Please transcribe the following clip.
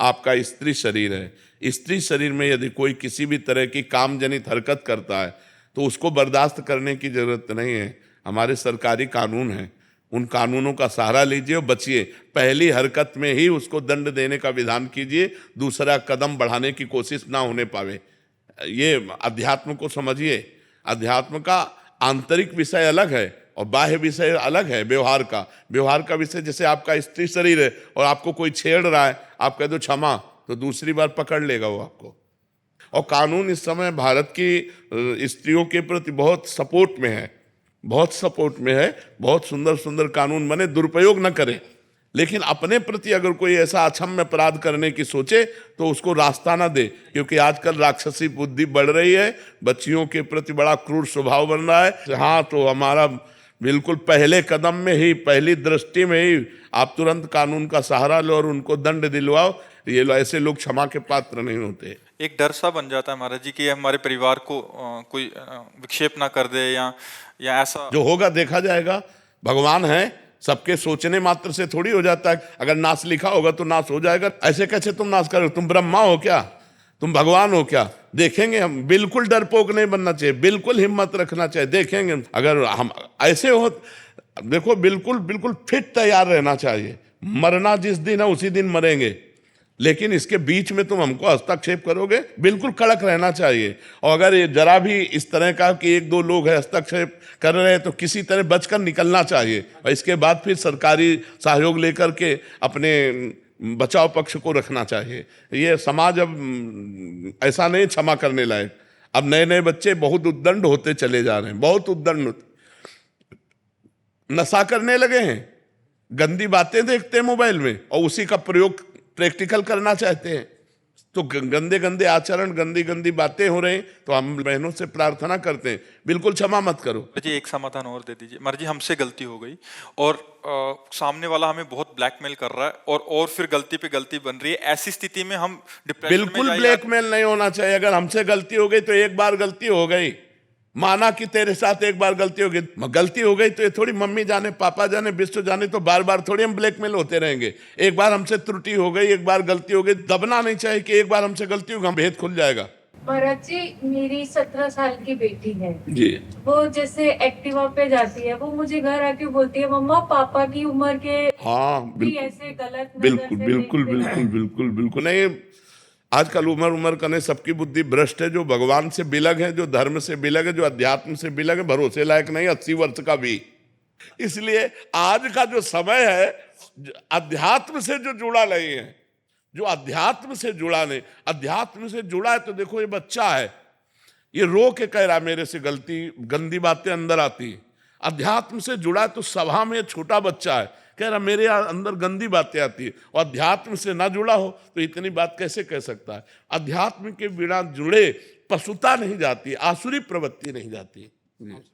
आपका स्त्री शरीर है। स्त्री शरीर में यदि कोई किसी भी तरह की काम जनित हरकत करता है तो उसको बर्दाश्त करने की जरूरत नहीं है। हमारे सरकारी कानून हैं, उन कानूनों का सहारा लीजिए और बचिए। पहली हरकत में ही उसको दंड देने का विधान कीजिए, दूसरा कदम बढ़ाने की कोशिश ना होने पावे। ये अध्यात्म को समझिए। अध्यात्म का आंतरिक विषय अलग है और बाह्य विषय अलग है। व्यवहार का विषय, जैसे आपका स्त्री शरीर है और आपको कोई छेड़ रहा है, आप कह दो क्षमा, तो दूसरी बार पकड़ लेगा वो आपको। और कानून इस समय भारत की स्त्रियों के प्रति बहुत सपोर्ट में है, बहुत सपोर्ट में है। बहुत सुंदर सुंदर कानून बने, दुरुपयोग न करें। लेकिन अपने प्रति अगर कोई ऐसा अक्षम्य अपराध करने की सोचे तो उसको रास्ता ना दे, क्योंकि आजकल राक्षसी बुद्धि बढ़ रही है, बच्चियों के प्रति बड़ा क्रूर स्वभाव बन रहा है। हाँ, तो हमारा बिल्कुल पहले कदम में ही, पहली दृष्टि में ही आप तुरंत कानून का सहारा लो और उनको दंड दिलवाओ। ये ऐसे लोग क्षमा के पात्र नहीं होते। एक डर सा बन जाता है महाराज जी कि हमारे परिवार को कोई विक्षेप ना कर दे या ऐसा। जो होगा देखा जाएगा। भगवान है, सबके सोचने मात्र से थोड़ी हो जाता है। अगर नाश लिखा होगा तो नाश हो जाएगा। ऐसे कैसे तुम नाश करोगे? तुम ब्रह्मा हो क्या? तुम भगवान हो क्या? देखेंगे हम। बिल्कुल डरपोक नहीं बनना चाहिए, बिल्कुल हिम्मत रखना चाहिए। देखेंगे अगर हम ऐसे हो, देखो बिल्कुल बिल्कुल फिट तैयार रहना चाहिए। मरना जिस दिन है उसी दिन मरेंगे, लेकिन इसके बीच में तुम हमको हस्तक्षेप करोगे, बिल्कुल कड़क रहना चाहिए। और अगर ये जरा भी इस तरह का कि एक दो लोग हैं हस्तक्षेप कर रहे हैं तो किसी तरह बचकर निकलना चाहिए और इसके बाद फिर सरकारी सहयोग लेकर के अपने बचाव पक्ष को रखना चाहिए। ये समाज अब ऐसा नहीं क्षमा करने लायक। अब नए नए बच्चे बहुत उद्दंड होते चले जा रहे हैं, बहुत उद्दंड। नशा करने लगे हैं, गंदी बातें देखते हैं मोबाइल में और उसी का प्रयोग प्रैक्टिकल करना चाहते हैं। तो गंदे गंदे आचरण, गंदी गंदी बातें हो रही। तो हम बहनों से प्रार्थना करते हैं, बिल्कुल क्षमा मत करो जी। एक समाधान और दे दीजिए महाराज जी, हमसे गलती हो गई और सामने वाला हमें बहुत ब्लैकमेल कर रहा है और फिर गलती पे गलती बन रही है। ऐसी स्थिति में हम डिप्रेशन में बिल्कुल ब्लैकमेल नहीं होना चाहिए। अगर हमसे गलती हो गई तो एक बार गलती हो गई, माना कि तेरे साथ एक बार गलती हो गई तो ये थोड़ी मम्मी जाने पापा जाने विश्व जाने तो बार बार थोड़ी हम ब्लैकमेल होते रहेंगे। एक बार हमसे त्रुटि हो गई, एक बार गलती हो गई, दबना नहीं चाहिए कि एक बार हमसे गलती होगी हम भेद खुल जाएगा। महाराज जी, मेरी 17 साल की बेटी है जी, वो जैसे एक्टिवा पे जाती है, वो मुझे घर आके बोलती है मम्मा पापा की उम्र के हाँ भी ऐसे गलत बिल्कुल नजर से बिल्कुल देखते हैं। बिल्कुल बिल्कुल बिल्कुल नहीं। आजकल उम्र करने सबकी बुद्धि भ्रष्ट है। जो भगवान से बिलग है, जो धर्म से बिलग है, जो अध्यात्म से बिलग है, भरोसे लायक नहीं 80 वर्ष का भी। इसलिए आज का जो समय है, अध्यात्म से जो जुड़ा नहीं है, जो अध्यात्म से जुड़ा नहीं, अध्यात्म से जुड़ा है तो देखो ये बच्चा है, ये रो के कह रहा मेरे से गलती, गंदी बातें अंदर आती है। अध्यात्म से जुड़ा है तो सभा में छोटा बच्चा है, कह रहा मेरे अंदर गंदी बातें आती है। और अध्यात्म से ना जुड़ा हो तो इतनी बात कैसे कह सकता है? अध्यात्म के बिना जुड़े पशुता नहीं जाती, आसुरी प्रवृत्ति नहीं जाती।